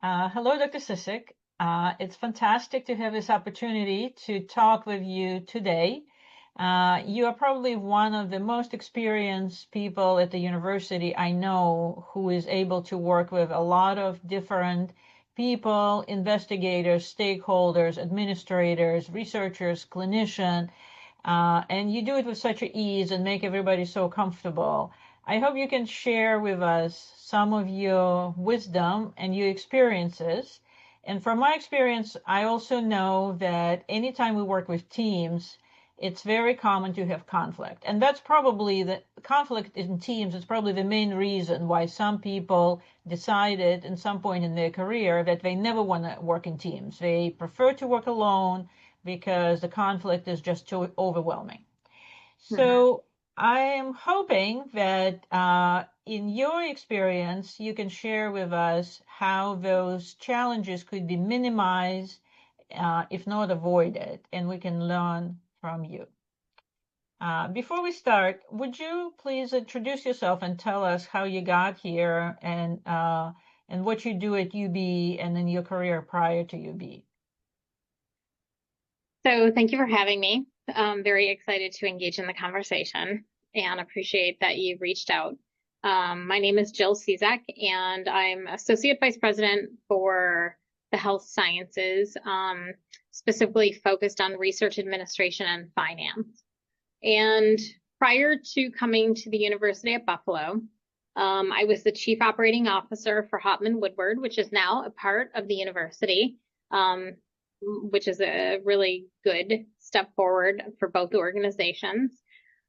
Hello, Dr. Szczesek. It's fantastic to have this opportunity to talk with you today. You are probably one of the most experienced people at the university I know who is able to work with a lot of different people, investigators, stakeholders, administrators, researchers, clinicians, and you do it with such ease and make everybody so comfortable. I hope you can share with us some of your wisdom and your experiences. And from my experience, I also know that anytime we work with teams, it's very common to have conflict. And that's probably the conflict in teams is probably the main reason why some people decided at some point in their career that they never want to work in teams. They prefer to work alone because the conflict is just too overwhelming. Mhm. So I am hoping that in your experience, you can share with us how those challenges could be minimized, if not avoided, and we can learn from you. Before we start, would you please introduce yourself and tell us how you got here and what you do at UB and in your career prior to UB? So thank you for having me. I'm very excited to engage in the conversation and appreciate that you reached out. My name is Jill Szczesek, and I'm Associate Vice President for the Health Sciences, specifically focused on research administration and finance. And prior to coming to the University at Buffalo, I was the Chief Operating Officer for Hopman Woodward, which is now a part of the university. Which is a really good step forward for both organizations.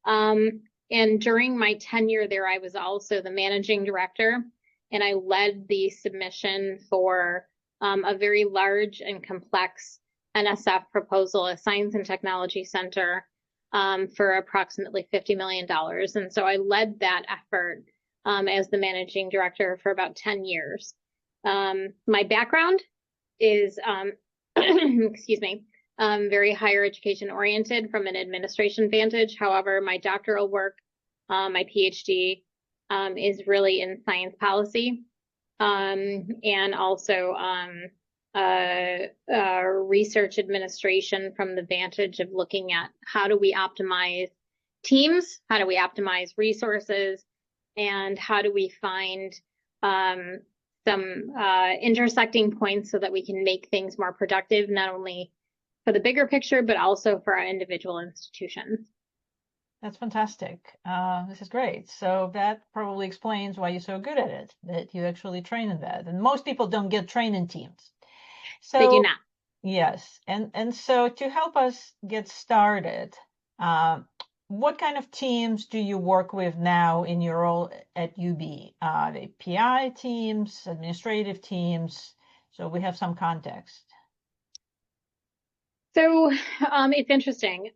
And during my tenure there, I was also the managing director, and I led the submission for a very large and complex NSF proposal, a science and technology center, for approximately $50 million. And so I led that effort as the managing director for about 10 years. My background is excuse me, very higher education oriented from an administration vantage. However, my doctoral work, my PhD, is really in science policy, and also research administration from the vantage of looking at how do we optimize teams, how do we optimize resources, and how do we find some intersecting points so that we can make things more productive, not only for the bigger picture, but also for our individual institutions. That's fantastic. This is great. So that probably explains why you're so good at it, that you actually train in that. And most people don't get trained in teams. They do So not. yes, and so to help us get started, what kind of teams do you work with now in your role at UB? Are they PI teams, administrative teams? So we have some context. So it's interesting.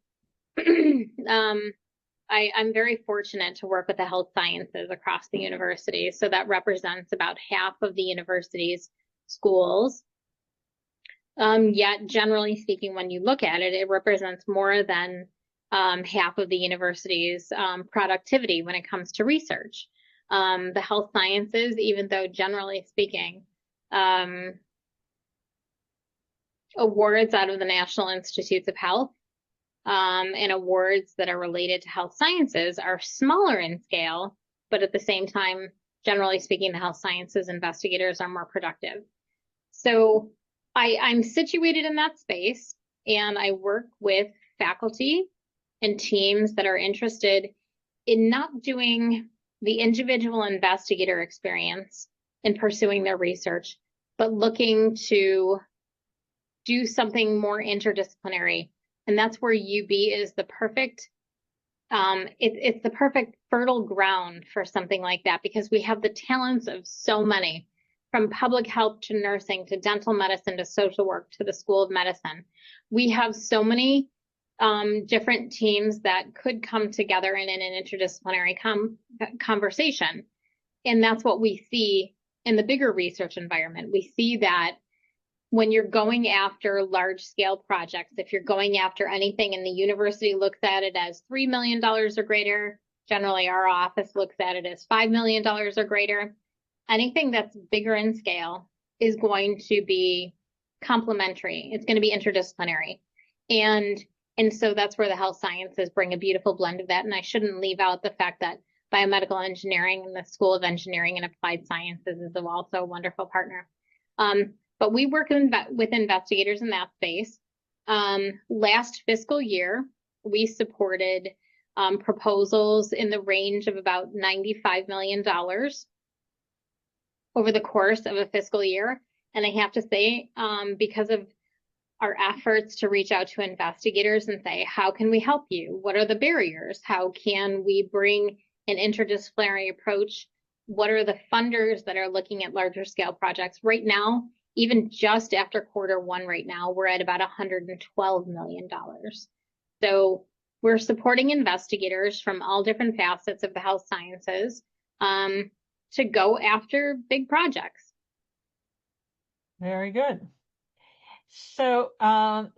I'm very fortunate to work with the health sciences across the university. So that represents about half of the university's schools. Yet, generally speaking, when you look at it, it represents more than half of the university's productivity when it comes to research. The health sciences, even though generally speaking, awards out of the National Institutes of Health and awards that are related to health sciences are smaller in scale, but at the same time, generally speaking, the health sciences investigators are more productive. So I'm situated in that space, and I work with faculty and teams that are interested in not doing the individual investigator experience in pursuing their research, but looking to do something more interdisciplinary. And that's where UB is the perfect, it's the perfect fertile ground for something like that, because we have the talents of so many, from public health to nursing to dental medicine to social work to the School of Medicine. We have so many different teams that could come together in an interdisciplinary conversation. And that's what we see in the bigger research environment. We see that when you're going after large scale projects, if you're going after anything and the university looks at it as $3 million or greater, generally our office looks at it as $5 million or greater. Anything that's bigger in scale is going to be complementary. It's going to be interdisciplinary. And so that's where the health sciences bring a beautiful blend of that. And I shouldn't leave out the fact that biomedical engineering and the School of Engineering and Applied Sciences is also a wonderful partner. But we work with investigators in that space. Last fiscal year, we supported proposals in the range of about $95 million over the course of a fiscal year. And I have to say, because of our efforts to reach out to investigators and say, how can we help you? What are the barriers? How can we bring an interdisciplinary approach? What are the funders that are looking at larger scale projects? Right now, even just after Q1 right now, we're at about $112 million. So we're supporting investigators from all different facets of the health sciences to go after big projects. Very good. So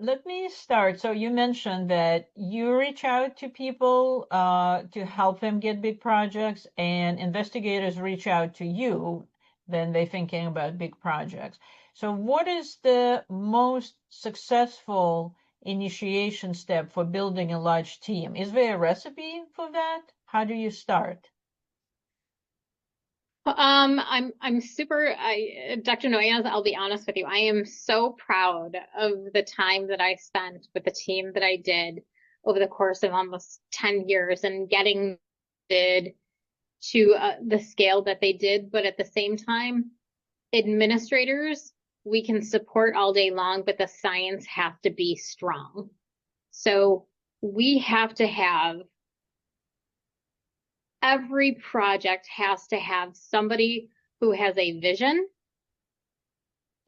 let me start. So you mentioned that you reach out to people to help them get big projects, and investigators reach out to you, then they're thinking about big projects. So what is the most successful initiation step for building a large team? Is there a recipe for that? How do you start? I'm super, Dr. Noyes, I'll be honest with you. I am so proud of the time that I spent with the team that I did over the course of almost 10 years and getting did to the scale that they did. But at the same time, administrators, we can support all day long, but the science has to be strong. So we have to have every project has to have somebody who has a vision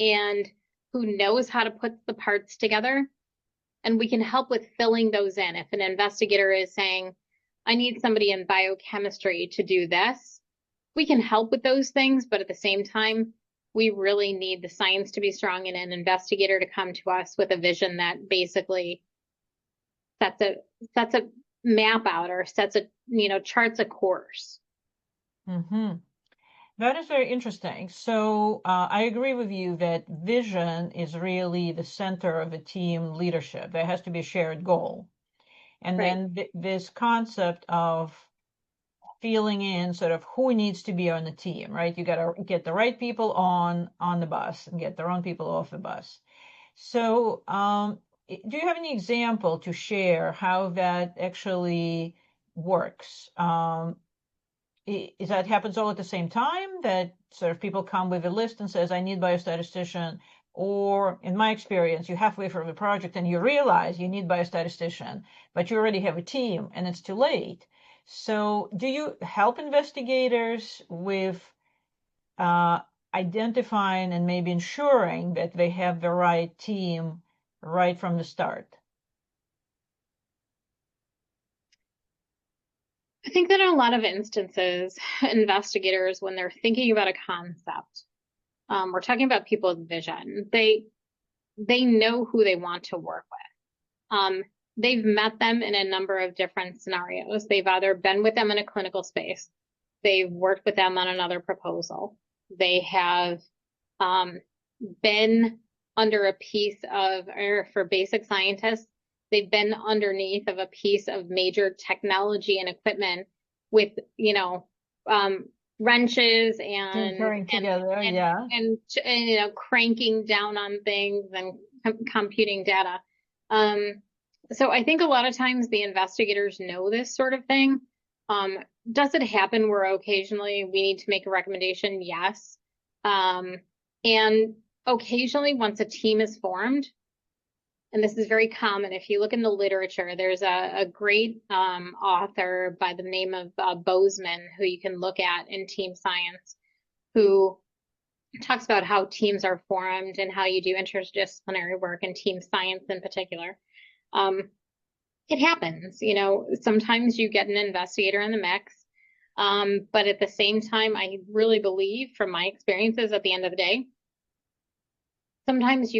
and who knows how to put the parts together. And we can help with filling those in. If an investigator is saying, I need somebody in biochemistry to do this, we can help with those things. But at the same time, we really need the science to be strong and an investigator to come to us with a vision that basically sets a map out or charts a course. That is very interesting. So I agree with you that vision is really the center of a team leadership. There has to be a shared goal. And Right. then this concept of feeling in sort of who needs to be on the team, right? You got to get the right people on the bus and get the wrong people off the bus. So do you have any example to share how that actually works? Is that happens all at the same time, that sort of people come with a list and says, I need biostatistician, or in my experience, you're halfway through the project and you realize you need biostatistician, but you already have a team and it's too late. So do you help investigators with identifying and maybe ensuring that they have the right team right from the start? I think that in a lot of instances, investigators, when they're thinking about a concept, we're talking about people with vision. They know who they want to work with. They've met them in a number of different scenarios. They've either been with them in a clinical space, they've worked with them on another proposal, they have been under a piece of, or for basic scientists, they've been underneath of a piece of major technology and equipment with, wrenches and cranking down on things and computing data. So I think a lot of times the investigators know this sort of thing. Does it happen where occasionally we need to make a recommendation? Yes. And occasionally once a team is formed, and this is very common, if you look in the literature, there's a great author by the name of Bozeman, who you can look at in Team Science, who talks about how teams are formed and how you do interdisciplinary work and team science in particular. It happens, sometimes you get an investigator in the mix. But at the same time, I really believe from my experiences at the end of the day, sometimes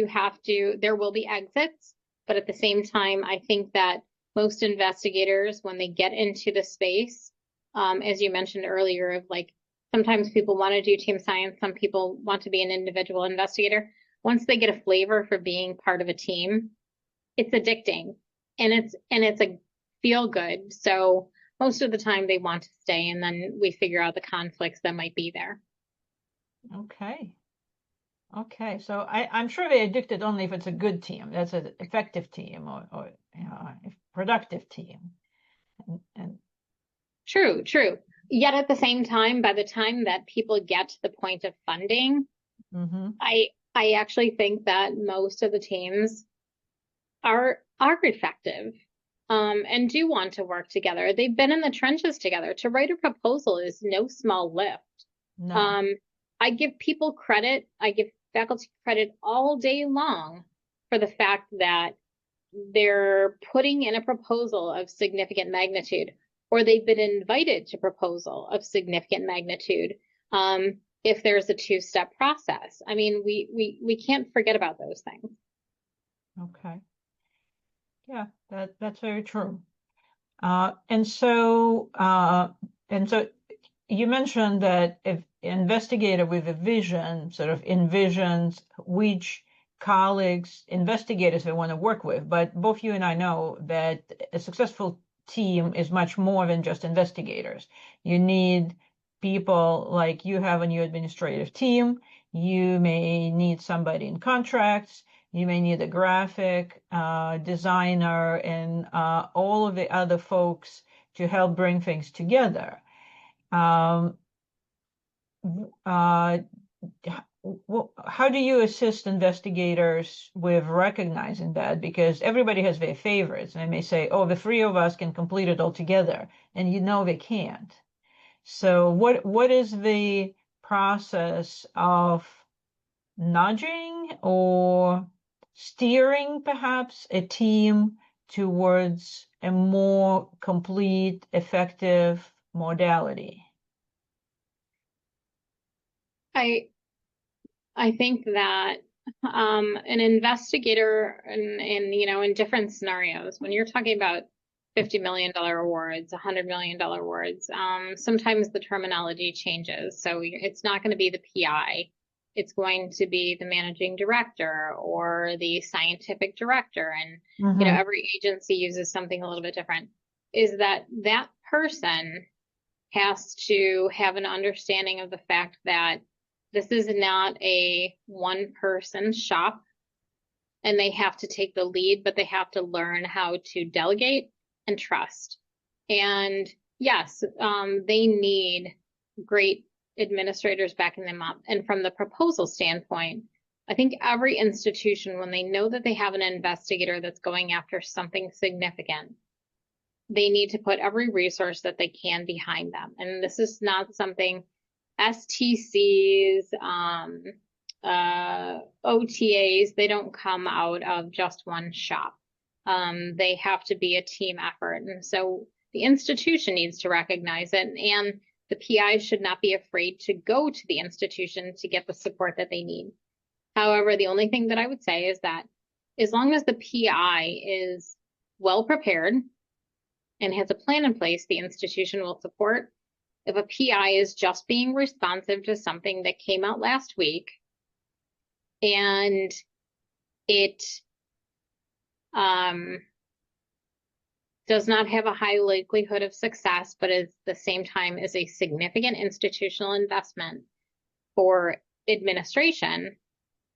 there will be exits, but at the same time, I think that most investigators, when they get into the space, as you mentioned earlier, of like Sometimes people want to do team science. Some people want to be an individual investigator. Once they get a flavor for being part of a team, it's addicting and it's a feel good. So most of the time they want to stay, and then we figure out the conflicts that might be there. Okay. Okay. So I'm sure they're addicted only if it's a good team. That's an effective team or you know, a productive team. And True, true. Yet at the same time, by the time that people get to the point of funding, mm-hmm. I actually think that most of the teams are effective, and do want to work together. They've been in the trenches together. To write a proposal is no small lift. No. I give people credit. I give faculty credit all day long for the fact that they're putting in a proposal of significant magnitude, or they've been invited to proposal of significant magnitude. If there's a two-step process, I mean, we can't forget about those things. Okay. Yeah, that's very true. And so you mentioned that if investigator with a vision sort of envisions which colleagues, investigators they want to work with, but both you and I know that a successful team is much more than just investigators. You need people like you have on your administrative team. You may need somebody in contracts. You may need a graphic designer and all of the other folks to help bring things together. How do you assist investigators with recognizing that? Because everybody has their favorites. And they may say, oh, the three of us can complete it all together. And you know they can't. So what is the process of nudging or steering perhaps a team towards a more complete, effective modality? I think that an investigator in different scenarios, when you're talking about $50 million awards, $100 million awards, sometimes the terminology changes. So it's not going to be the PI. It's going to be the managing director or the scientific director. And, Mm-hmm. Every agency uses something a little bit different. Is that person has to have an understanding of the fact that this is not a one-person shop, and they have to take the lead, but they have to learn how to delegate and trust. And yes, they need great administrators backing them up. And from the proposal standpoint, I think every institution, when they know that they have an investigator that's going after something significant, they need to put every resource that they can behind them. And this is not something STCs, OTAs, they don't come out of just one shop. They have to be a team effort. And so the institution needs to recognize it, and the PI should not be afraid to go to the institution to get the support that they need. However, the only thing that I would say is that as long as the PI is well prepared and has a plan in place, the institution will support. If a PI is just being responsive to something that came out last week and it does not have a high likelihood of success, but at the same time is a significant institutional investment for administration,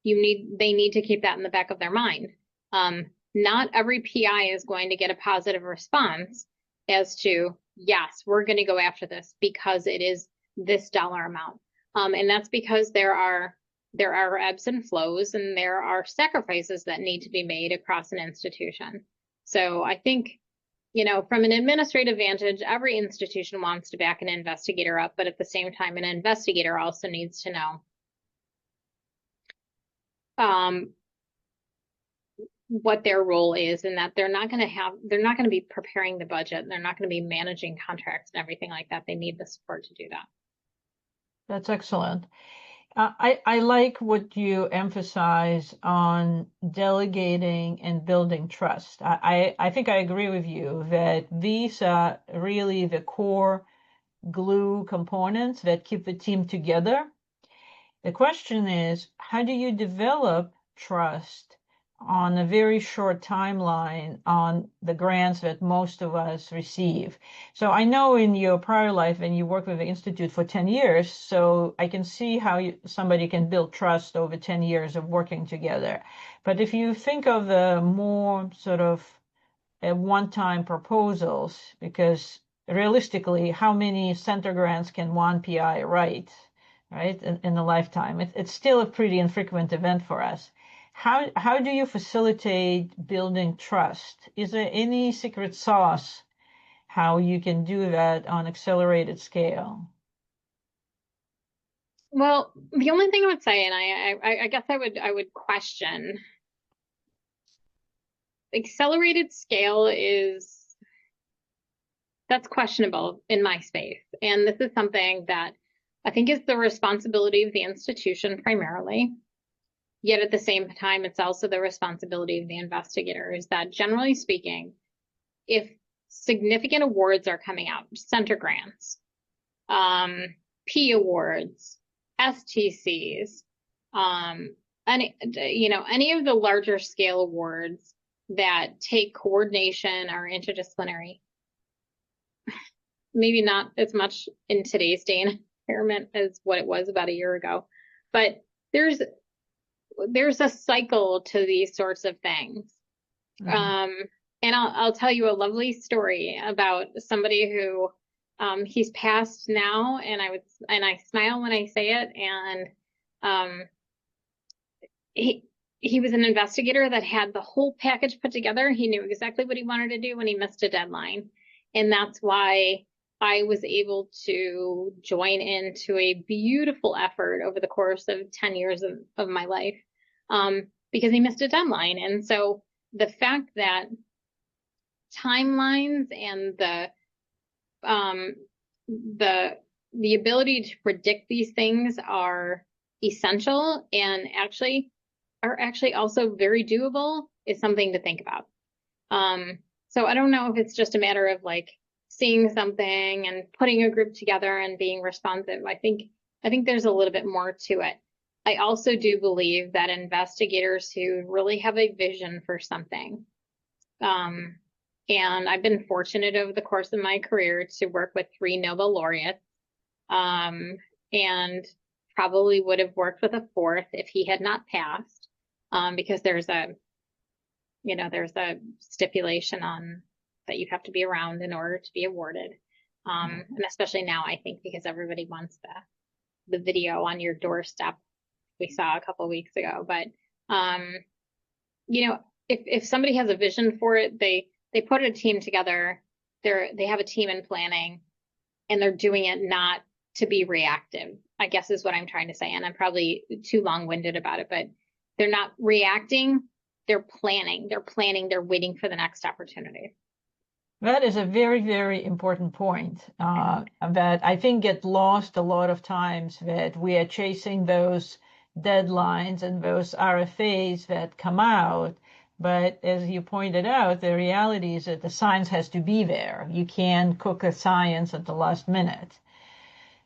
they need to keep that in the back of their mind. Not every PI is going to get a positive response as to, yes, we're going to go after this because it is this dollar amount. And that's because there are ebbs and flows, and there are sacrifices that need to be made across an institution. So I think, from an administrative vantage, every institution wants to back an investigator up, but at the same time, an investigator also needs to know what their role is, and that they're not going to be preparing the budget, and they're not going to be managing contracts and everything like that. They need the support to do that. That's excellent. I like what you emphasize on delegating and building trust. I think I agree with you that these are really the core glue components that keep the team together. The question is, how do you develop trust on a very short timeline on the grants that most of us receive? So I know in your prior life, and you worked with the Institute for 10 years, so I can see how somebody can build trust over 10 years of working together. But if you think of the more sort of one-time proposals, because realistically, how many center grants can one PI write, right, in a lifetime? It's still a pretty infrequent event for us. How do you facilitate building trust? Is there any secret sauce how you can do that on accelerated scale? Well, the only thing I would say, and I guess I would question, accelerated scale that's questionable in my space. And this is something that I think is the responsibility of the institution primarily. Yet at the same time, it's also the responsibility of the investigators that, generally speaking, if significant awards are coming out, center grants, P awards, STCs, any of the larger scale awards that take coordination or interdisciplinary, maybe not as much in today's day and environment as what it was about a year ago, but there's a cycle to these sorts of things. Mm-hmm. And I'll tell you a lovely story about somebody who he's passed now, and I smile when I say it. And he was an investigator that had the whole package put together. He knew exactly what he wanted to do when he missed a deadline, and that's why I was able to join into a beautiful effort over the course of 10 years of my life, because he missed a deadline. And so the fact that timelines and the ability to predict these things are essential and are actually also very doable is something to think about. So I don't know if it's just a matter of like seeing something and putting a group together and being responsive. I think there's a little bit more to it. I also do believe that investigators who really have a vision for something, and I've been fortunate over the course of my career to work with 3 Nobel laureates, and probably would have worked with a 4th if he had not passed, because there's a stipulation on that you have to be around in order to be awarded. And especially now, I think, because everybody wants the video on your doorstep we saw a couple of weeks ago. But if somebody has a vision for it, they put a team together. They have a team in planning, and they're doing it not to be reactive, I guess is what I'm trying to say. And I'm probably too long-winded about it, but they're not reacting. They're planning. They're waiting for the next opportunity. That is a very, very important point that I think get lost a lot of times, that we are chasing those deadlines and those RFAs that come out. But as you pointed out, the reality is that the science has to be there. You can't cook the science at the last minute.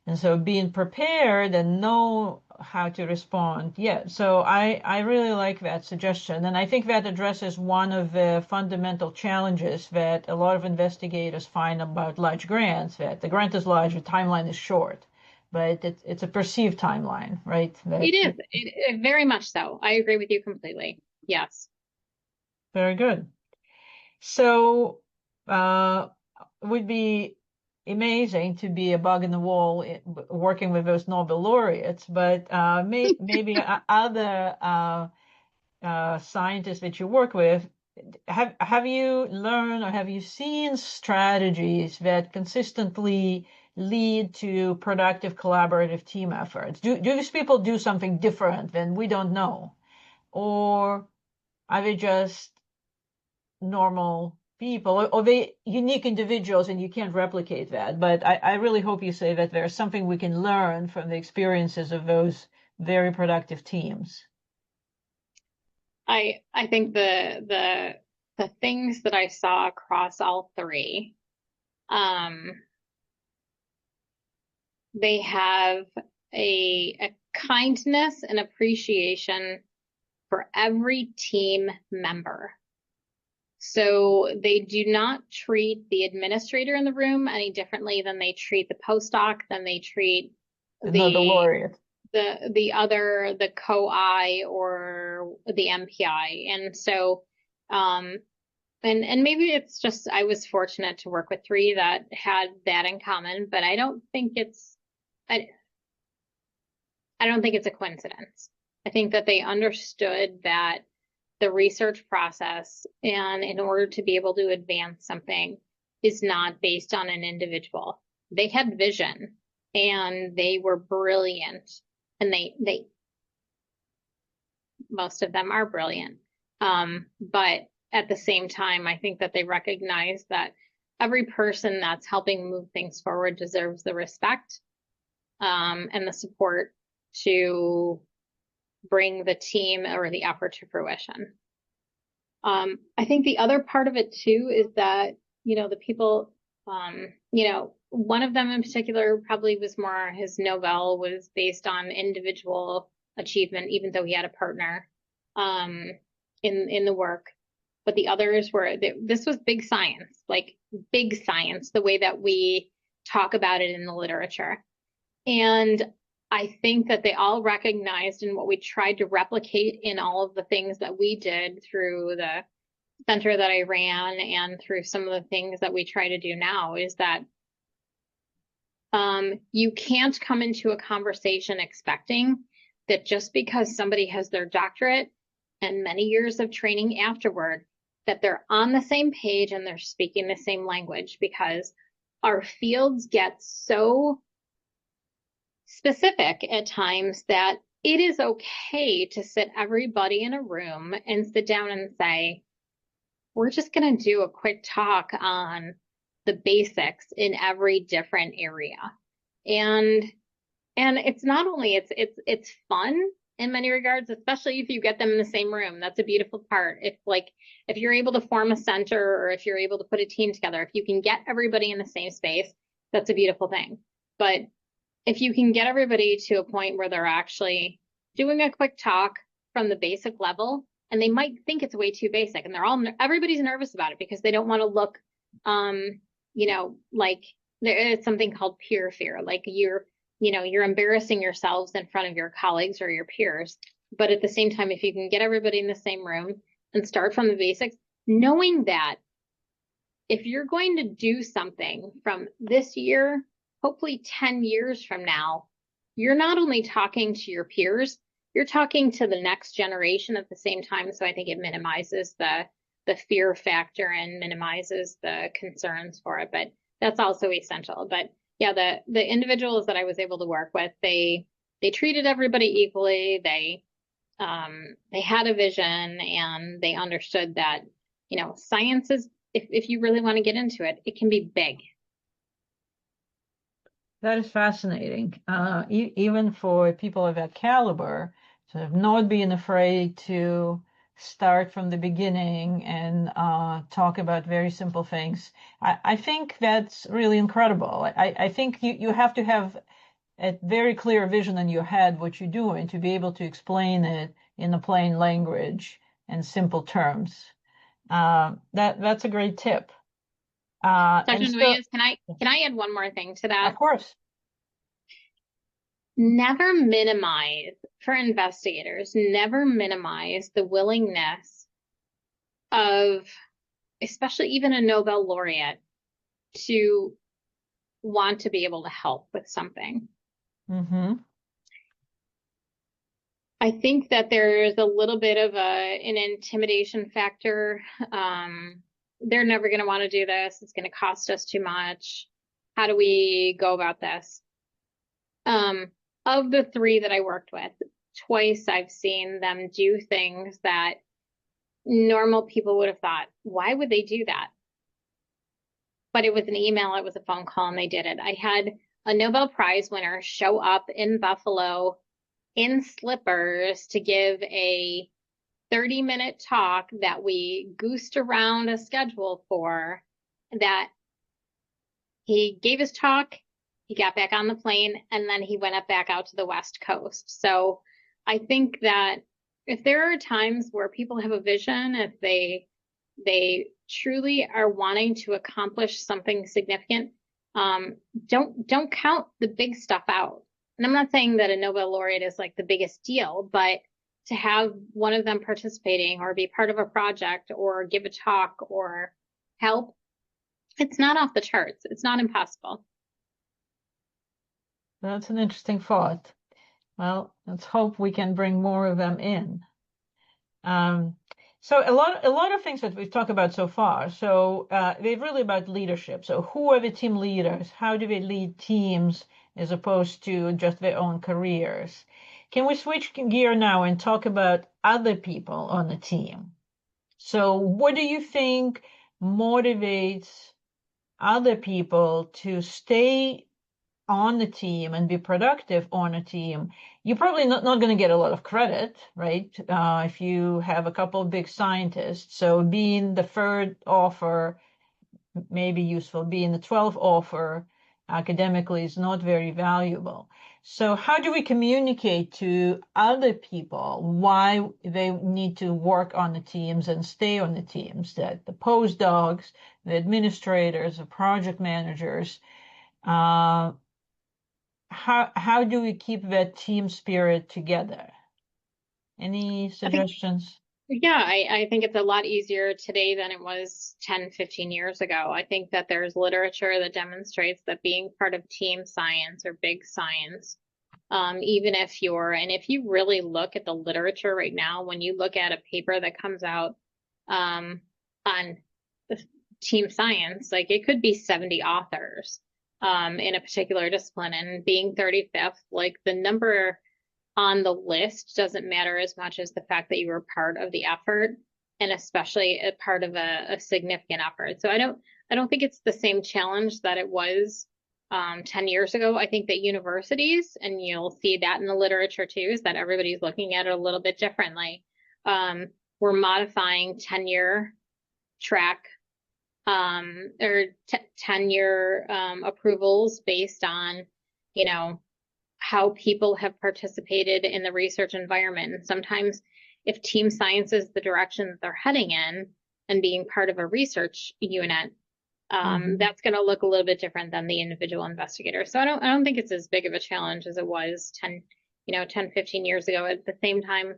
And so being prepared and know how to respond. Yeah, so I really like that suggestion. And I think that addresses one of the fundamental challenges that a lot of investigators find about large grants, that the grant is large, the timeline is short. But it's a perceived timeline, right? It is. It very much so. I agree with you completely. Yes. Very good. So would be amazing to be a bug in the wall working with those Nobel laureates, but maybe other scientists that you work with, have you learned or have you seen strategies that consistently lead to productive collaborative team efforts? Do these people do something different than we don't know? Or are they just normal people, or they unique individuals and you can't replicate that? But I really hope you say that there's something we can learn from the experiences of those very productive teams. I think the things that I saw across all 3, they have a kindness and appreciation for every team member. So they do not treat the administrator in the room any differently than they treat the postdoc, than they treat No, the the laureate. the co-I or the MPI. And so, and maybe it's just I was fortunate to work with three that had that in common, but I don't think it's I don't think it's a coincidence. I think that they understood that the research process, and in order to be able to advance something, is not based on an individual. They had vision and they were brilliant, and they most of them are brilliant. But at the same time, I think that they recognize that every person that's helping move things forward deserves the respect and the support to bring the team or the effort to fruition. I think the other part of it too is that, the people, one of them in particular probably was more, his Nobel was based on individual achievement, even though he had a partner in the work. But the others were, this was big science, like big science, the way that we talk about it in the literature. And I think that they all recognized, and what we tried to replicate in all of the things that we did through the center that I ran and through some of the things that we try to do now, is that you can't come into a conversation expecting that just because somebody has their doctorate and many years of training afterward, that they're on the same page and they're speaking the same language, because our fields get so specific at times that it is okay to sit everybody in a room and sit down and say, we're just going to do a quick talk on the basics in every different area. And it's not only, it's fun in many regards, especially if you get them in the same room. That's a beautiful part. If you're able to form a center, or if you're able to put a team together, if you can get everybody in the same space, that's a beautiful thing. But if you can get everybody to a point where they're actually doing a quick talk from the basic level, and they might think it's way too basic, and everybody's nervous about it because they don't want to look, like there is something called peer fear, like you're embarrassing yourselves in front of your colleagues or your peers. But at the same time, if you can get everybody in the same room and start from the basics, knowing that if you're going to do something from this year, hopefully 10 years from now, you're not only talking to your peers, you're talking to the next generation at the same time. So I think it minimizes the fear factor and minimizes the concerns for it. But that's also essential. But yeah, the individuals that I was able to work with, they treated everybody equally. They had a vision, and they understood that, science is, if you really want to get into it, it can be big. That is fascinating. Even for people of that caliber, sort of not being afraid to start from the beginning and talk about very simple things. I think that's really incredible. I think you have to have a very clear vision in your head what you're doing to be able to explain it in a plain language and simple terms. That's a great tip. Dr. And so, Noyes, can I add one more thing to that? of course. Never minimize, for investigators, never minimize the willingness of, especially even a Nobel laureate, to want to be able to help with something. Mm-hmm. I think that there's a little bit of an intimidation factor. They're never going to want to do this. It's going to cost us too much. How do we go about this? Of the three that I worked with, twice I've seen them do things that normal people would have thought, why would they do that? But it was an email, it was a phone call, and they did it. I had a Nobel Prize winner show up in Buffalo in slippers to give a 30-minute talk that we goosed around a schedule for, that he gave his talk, He got back on the plane and then he went up back out to the West Coast. So I think that if there are times where people have a vision, if they truly are wanting to accomplish something significant, don't count the big stuff out. And I'm not saying that a Nobel laureate is like the biggest deal, but to have one of them participating or be part of a project or give a talk or help, it's not off the charts. It's not impossible. That's an interesting thought. Well, let's hope we can bring more of them in. So a lot of things that we've talked about so far. So they're really about leadership. So who are the team leaders? How do they lead teams as opposed to just their own careers? Can we switch gear now and talk about other people on the team? So what do you think motivates other people to stay on the team and be productive on a team? You're probably not going to get a lot of credit, right? If you have a couple of big scientists. So being the third author may be useful. Being the 12th author academically is not very valuable. So how do we communicate to other people why they need to work on the teams and stay on the teams, that the postdocs, the administrators, the project managers, how do we keep that team spirit together? Any suggestions? I think it's a lot easier today than it was 10, 15 years ago. I think that there's literature that demonstrates that being part of team science or big science, even if if you really look at the literature right now, when you look at a paper that comes out on the team science, like it could be 70 authors in a particular discipline, and being 35th, like the number on the list doesn't matter as much as the fact that you were part of the effort, and especially a part of a significant effort. So I don't think it's the same challenge that it was 10 years ago. I think that universities, and you'll see that in the literature too, is that everybody's looking at it a little bit differently. We're modifying tenure track or tenure approvals based on, how people have participated in the research environment. And sometimes if team science is the direction that they're heading in and being part of a research unit, that's going to look a little bit different than the individual investigator. So I don't think it's as big of a challenge as it was 10, 15 years ago. At the same time,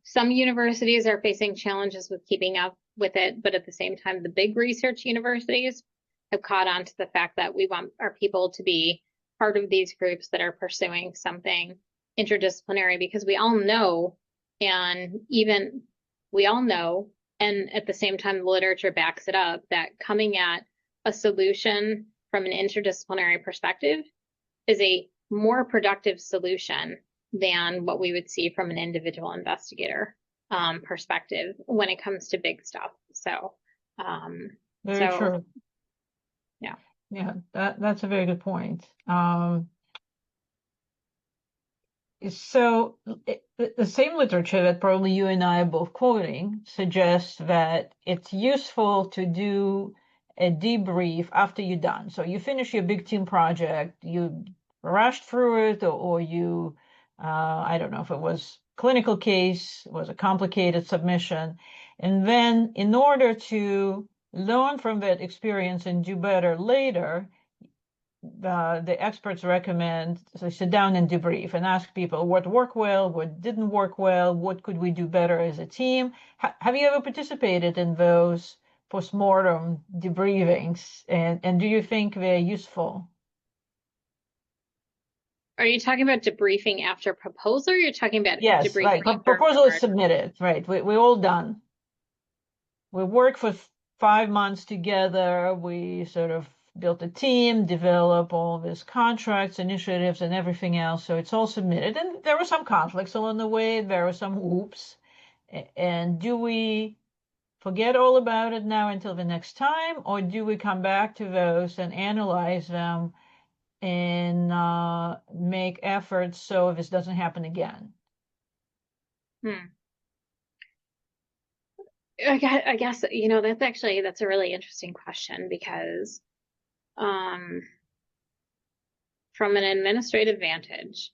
some universities are facing challenges with keeping up with it, but at the same time, the big research universities have caught on to the fact that we want our people to be part of these groups that are pursuing something interdisciplinary, because we all know, and at the same time, the literature backs it up, that coming at a solution from an interdisciplinary perspective is a more productive solution than what we would see from an individual investigator perspective when it comes to big stuff. So, Very true. Yeah. Yeah, that's a very good point. So the same literature that probably you and I are both quoting suggests that it's useful to do a debrief after you're done. So you finish your big team project, you rushed through it, or you, I don't know if it was clinical case, it was a complicated submission. And then in order to learn from that experience and do better later, the experts recommend, so sit down and debrief and ask people what worked well, what didn't work well, what could we do better as a team. Have you ever participated in those postmortem debriefings, and do you think they're useful? Are you talking about debriefing after proposal, or you're talking about Yes, debriefing right. after Proposal is submitted, right? We're all done. We worked for 5 months together. We sort of built a team, develop all these contracts, initiatives, and everything else. So it's all submitted. And there were some conflicts along the way. There were some oops. And do we forget all about it now until the next time, or do we come back to those and analyze them and make efforts so this doesn't happen again? I guess, that's a really interesting question, because from an administrative vantage,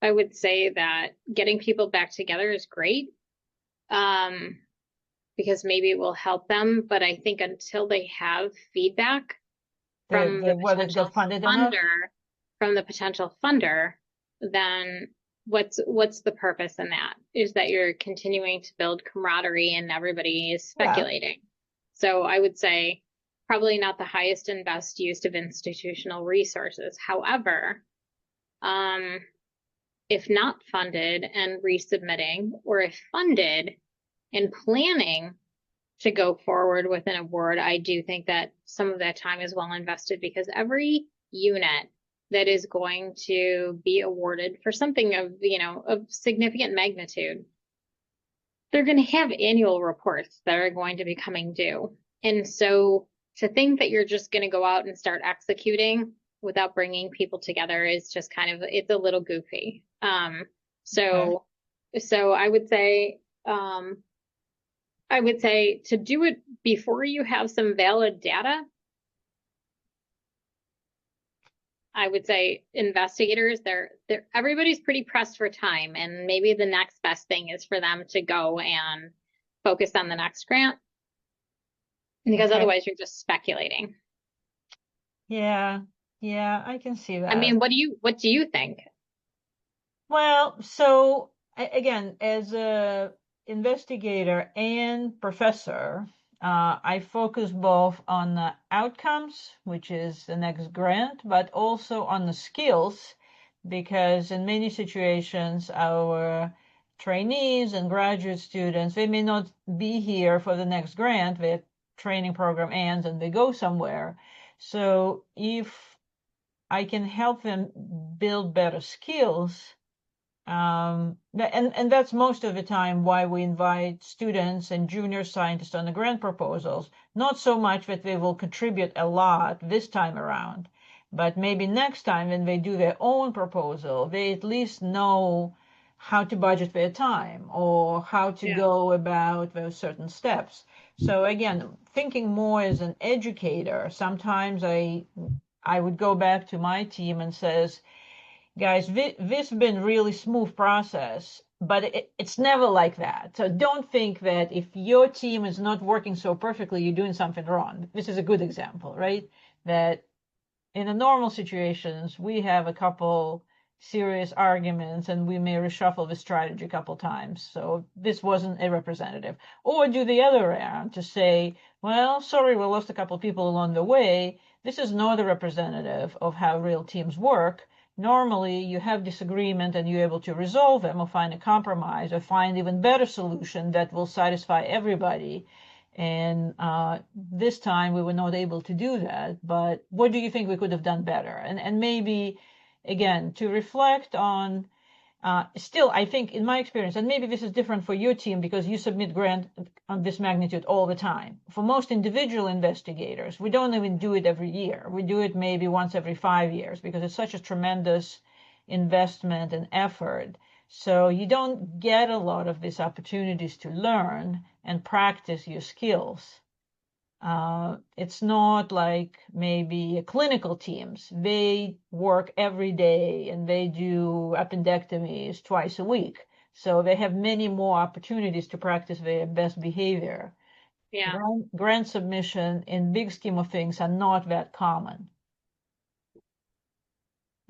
I would say that getting people back together is great, because maybe it will help them. But I think until they have feedback from the whether it got funded enough? from the potential funder, then what's the purpose in that? Is that you're continuing to build camaraderie and everybody is speculating. Yeah. So I would say probably not the highest and best use of institutional resources. However, if not funded and resubmitting, or if funded and planning to go forward with an award, I do think that some of that time is well invested, because every unit that is going to be awarded for something of, of significant magnitude, they're going to have annual reports that are going to be coming due. And so to think that you're just going to go out and start executing without bringing people together is just it's a little goofy. So I would say to do it before you have some valid data. I would say investigators, everybody's pretty pressed for time, and maybe the next best thing is for them to go and focus on the next grant, because otherwise you're just speculating. Yeah, I can see that. I mean, what do you think? Well, so again, as a investigator and professor, I focus both on the outcomes, which is the next grant, but also on the skills, because in many situations, our trainees and graduate students, they may not be here for the next grant. Their training program ends and they go somewhere. So if I can help them build better skills, and that's most of the time why we invite students and junior scientists on the grant proposals. Not so much that they will contribute a lot this time around, but maybe next time when they do their own proposal, they at least know how to budget their time or how to go about those certain steps. So again, thinking more as an educator, sometimes I would go back to my team and says, guys, this has been really smooth process, but it's never like that. So don't think that if your team is not working so perfectly, you're doing something wrong. This is a good example, right? That in the normal situations, we have a couple serious arguments and we may reshuffle the strategy a couple times. So this wasn't a representative. Or do the other round to say, well, sorry, we lost a couple people along the way. This is not a representative of how real teams work. Normally, you have disagreement and you're able to resolve them or find a compromise or find even better solution that will satisfy everybody. And this time we were not able to do that. But what do you think we could have done better? And maybe, again, to reflect on, still, I think in my experience, and maybe this is different for your team because you submit grant on this magnitude all the time. For most individual investigators, we don't even do it every year. We do it maybe once every 5 years because it's such a tremendous investment and effort. So you don't get a lot of these opportunities to learn and practice your skills. It's not like maybe clinical teams. They work every day and they do appendectomies twice a week. So they have many more opportunities to practice their best behavior. Yeah. Grant submission in big scheme of things are not that common,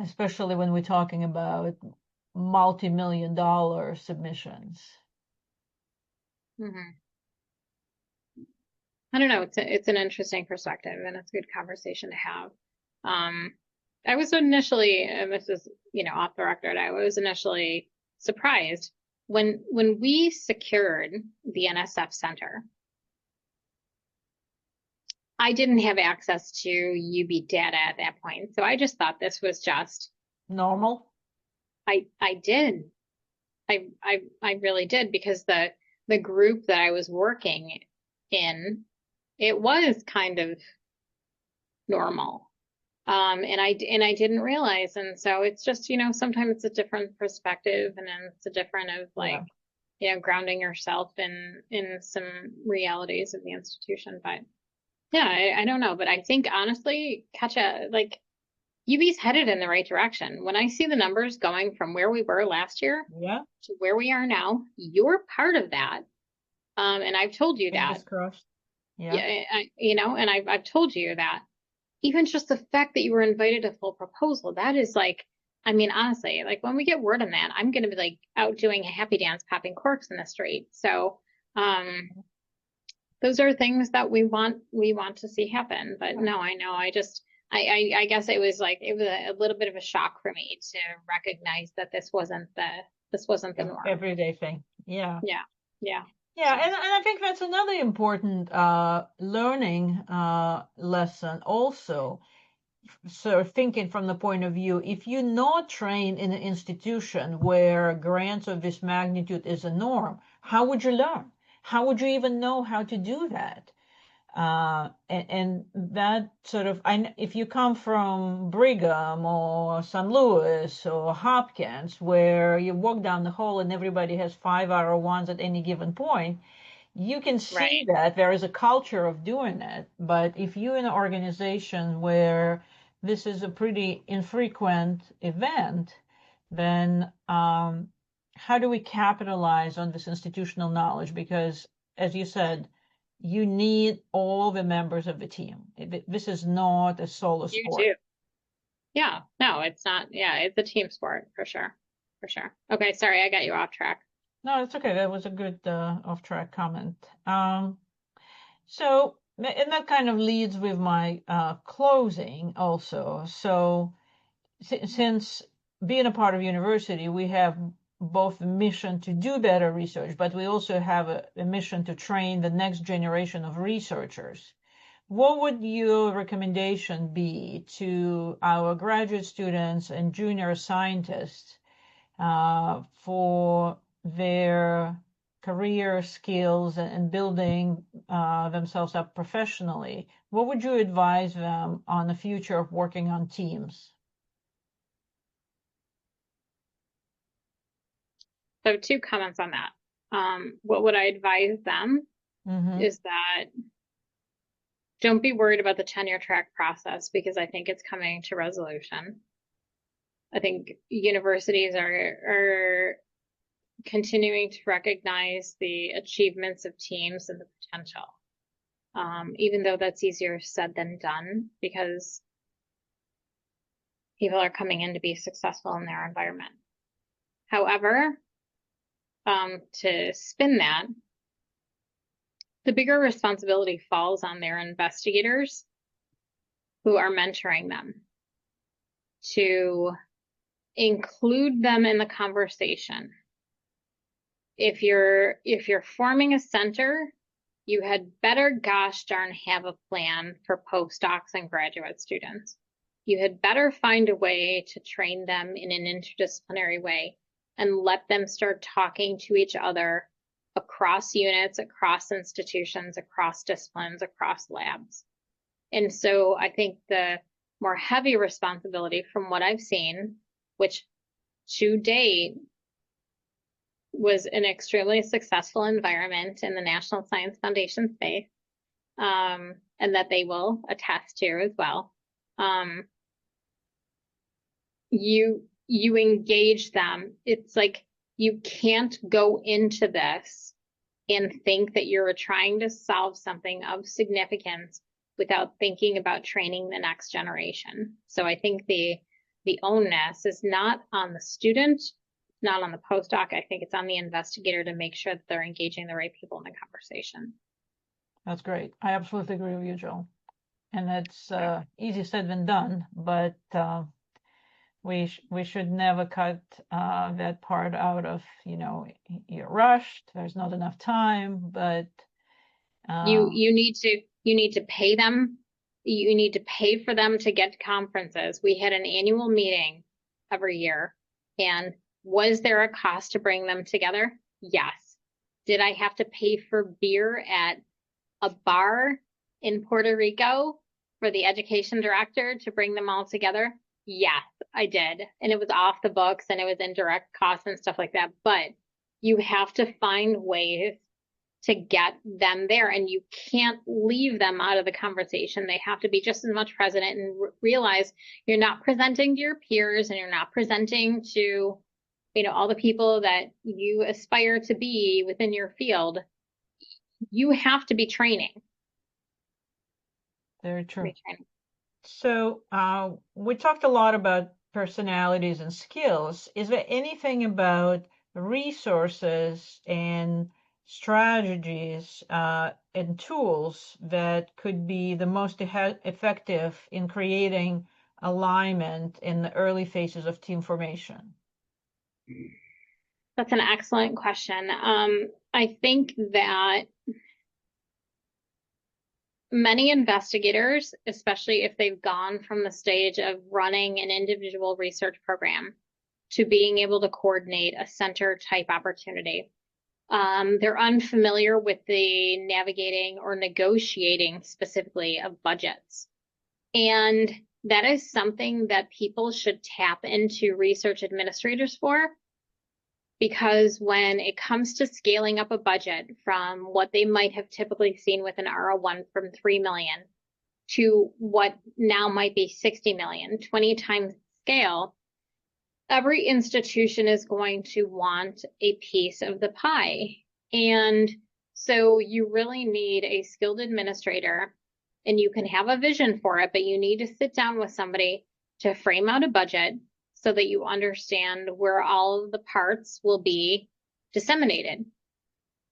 especially when we're talking about multi-million-dollar submissions. Mm-hmm. I don't know. It's an interesting perspective, and it's a good conversation to have. I was initially, this is off the record, I was initially surprised when we secured the NSF Center. I didn't have access to UB data at that point, so I just thought this was just normal. I did. I really did, because the group that I was working in, it was kind of normal. And I didn't realize. And so it's just, sometimes it's a different perspective, and then it's a different of grounding yourself in some realities of the institution. But yeah, I don't know. But I think honestly, Katja, UB's headed in the right direction. When I see the numbers going from where we were last year Yeah. to where we are now, you're part of that. And I've told you that. Fingers crossed. Yeah. Yeah, and I've told you that. Even just the fact that you were invited to full proposal, that is like, I mean, honestly, like when we get word on that, I'm going to be like out doing a happy dance, popping corks in the street. So, those are things that we want to see happen. But no, I know, I guess it was a little bit of a shock for me to recognize that this wasn't the norm. Everyday thing. Yeah. Yeah. Yeah. Yeah, and I think that's another important learning lesson also. So thinking from the point of view, if you're not trained in an institution where grants of this magnitude is a norm, how would you learn? How would you even know how to do that? And that sort of, if you come from Brigham or St. Louis or Hopkins, where you walk down the hall and everybody has 5-hour ones at any given point, you can see that there is a culture of doing it. But if you're in an organization where this is a pretty infrequent event, then how do we capitalize on this institutional knowledge? Because, as you said, you need all the members of the team. This is not a solo sport. You do. Yeah, no, it's not. Yeah, it's a team sport for sure. For sure. Okay, sorry, I got you off track. No, it's okay. That was a good off-track comment. So, and that kind of leads with my closing also. So, since being a part of university, we have both the mission to do better research, but we also have a mission to train the next generation of researchers. What would your recommendation be to our graduate students and junior scientists for their career skills and building themselves up professionally? What would you advise them on the future of working on teams? So 2 comments on that. What would I advise them is that don't be worried about the tenure track process, because I think it's coming to resolution. I think universities are continuing to recognize the achievements of teams and the potential, even though that's easier said than done, because people are coming in to be successful in their environment. However, to spin that, the bigger responsibility falls on their investigators who are mentoring them to include them in the conversation. If you're forming a center, you had better gosh darn have a plan for postdocs and graduate students. You had better find a way to train them in an interdisciplinary way and let them start talking to each other across units, across institutions, across disciplines, across labs. And so I think the more heavy responsibility from what I've seen, which to date was an extremely successful environment in the National Science Foundation space, and that they will attest to as well. You engage them. It's like you can't go into this and think that you're trying to solve something of significance without thinking about training the next generation. So I think the onus is not on the student, not on the postdoc. I think it's on the investigator to make sure that they're engaging the right people in the conversation. That's great. I absolutely agree with you, Jill. And it's easier said than done, but we should never cut that part out of, you're rushed, there's not enough time, but you need to pay them. You need to pay for them to get to conferences. We had an annual meeting every year, and was there a cost to bring them together? Yes. Did I have to pay for beer at a bar in Puerto Rico for the education director to bring them all together? Yes, I did. And it was off the books and it was indirect costs and stuff like that. But you have to find ways to get them there. And you can't leave them out of the conversation. They have to be just as much present and realize you're not presenting to your peers and you're not presenting to, all the people that you aspire to be within your field. You have to be training. Very true. So we talked a lot about personalities and skills. Is there anything about resources and strategies and tools that could be the most effective in creating alignment in the early phases of team formation? That's an excellent question. I think that many investigators, especially if they've gone from the stage of running an individual research program to being able to coordinate a center type opportunity, they're unfamiliar with the navigating or negotiating specifically of budgets. And that is something that people should tap into research administrators for, because when it comes to scaling up a budget from what they might have typically seen with an R01 from 3 million to what now might be 60 million, 20 times scale, every institution is going to want a piece of the pie. And so you really need a skilled administrator, and you can have a vision for it, but you need to sit down with somebody to frame out a budget so that you understand where all of the parts will be disseminated.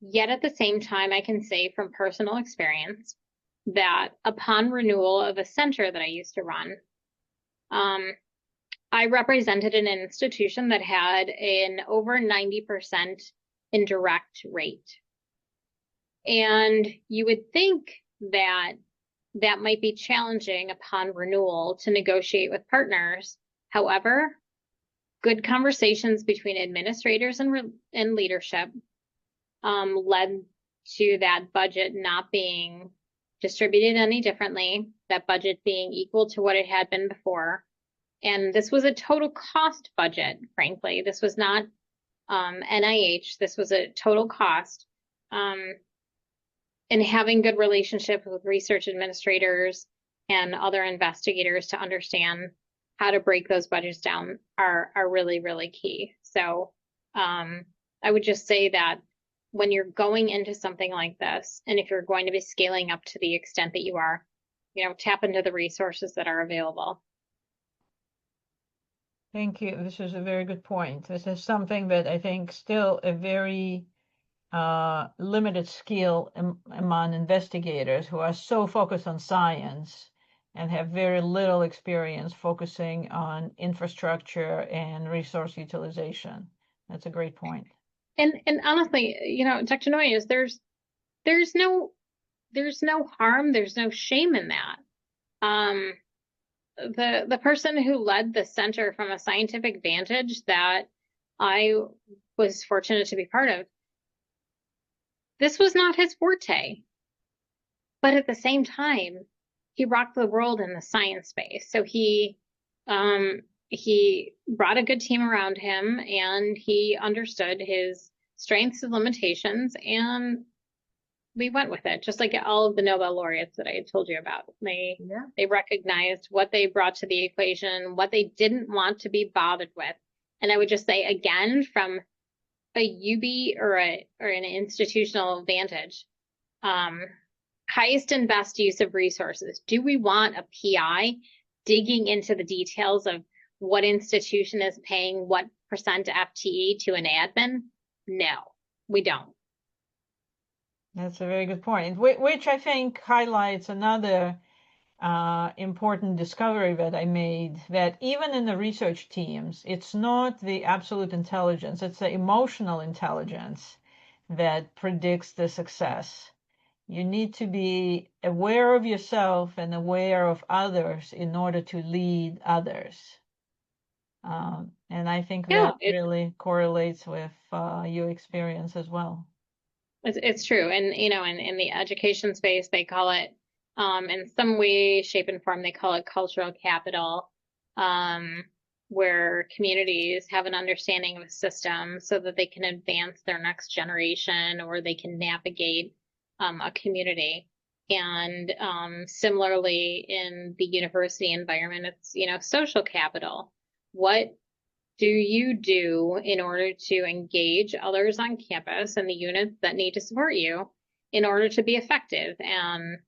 Yet at the same time, I can say from personal experience that upon renewal of a center that I used to run, I represented an institution that had an over 90% indirect rate. And you would think that that might be challenging upon renewal to negotiate with partners. However, good conversations between administrators and leadership led to that budget not being distributed any differently, that budget being equal to what it had been before. And this was a total cost budget, frankly. This was not NIH. This was a total cost. And having good relationships with research administrators and other investigators to understand how to break those budgets down are really, really key. So I would just say that when you're going into something like this, and if you're going to be scaling up to the extent that you are, tap into the resources that are available. Thank you. This is a very good point. This is something that I think still a very limited skill among investigators who are so focused on science and have very little experience focusing on infrastructure and resource utilization. That's a great point. And honestly, Dr. Noyes, there's no harm, there's no shame in that. The person who led the center from a scientific vantage that I was fortunate to be part of, this was not his forte. But at the same time, he rocked the world in the science space. So he brought a good team around him, and he understood his strengths and limitations, and we went with it, just like all of the Nobel laureates that I had told you about. They recognized what they brought to the equation, what they didn't want to be bothered with. And I would just say, again, from a UB or an institutional vantage, highest and best use of resources. Do we want a PI digging into the details of what institution is paying what percent FTE to an admin? No, we don't. That's a very good point, which I think highlights another important discovery that I made, that even in the research teams, it's not the absolute intelligence, it's the emotional intelligence that predicts the success. You need to be aware of yourself and aware of others in order to lead others. And I think that really correlates with your experience as well. It's true. And, in the education space, they call it, in some way, shape, and form, they call it cultural capital. where communities have an understanding of a system so that they can advance their next generation or they can navigate a community. And similarly, in the university environment, it's, social capital. What do you do in order to engage others on campus and the units that need to support you in order to be effective? And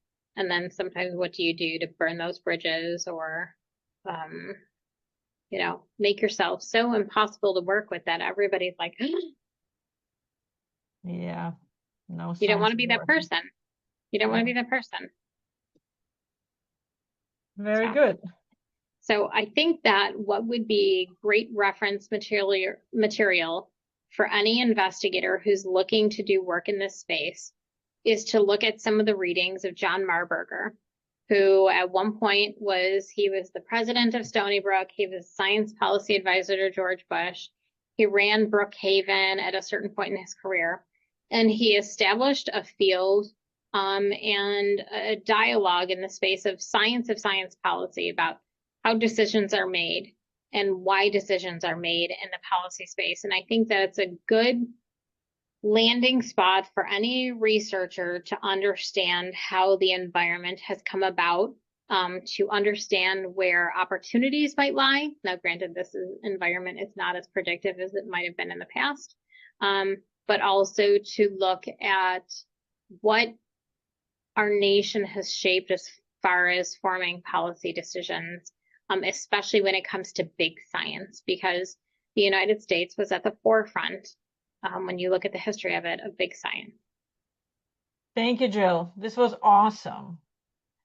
then sometimes what do you do to burn those bridges or, make yourself so impossible to work with that everybody's like, Yeah. No you don't want sense to be of that working. person. You don't want to be that person. Very So. good. So I think that what would be great reference material for any investigator who's looking to do work in this space is to look at some of the readings of John Marburger, who at one point was the president of Stony Brook. He was science policy advisor to George Bush. He ran Brookhaven at a certain point in his career, and he established a field and a dialogue in the space of science policy about how decisions are made and why decisions are made in the policy space. And I think that it's a good landing spot for any researcher to understand how the environment has come about, to understand where opportunities might lie. Now, granted, environment is not as predictive as it might have been in the past, but also to look at what our nation has shaped as far as forming policy decisions, especially when it comes to big science, because the United States was at the forefront, when you look at the history of it, of big science. Thank you, Jill. This was awesome.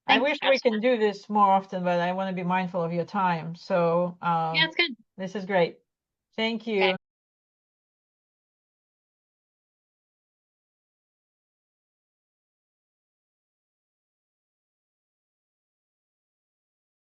I wish we can do this more often, but I want to be mindful of your time. So yeah, it's good. This is great. Thank you. Okay.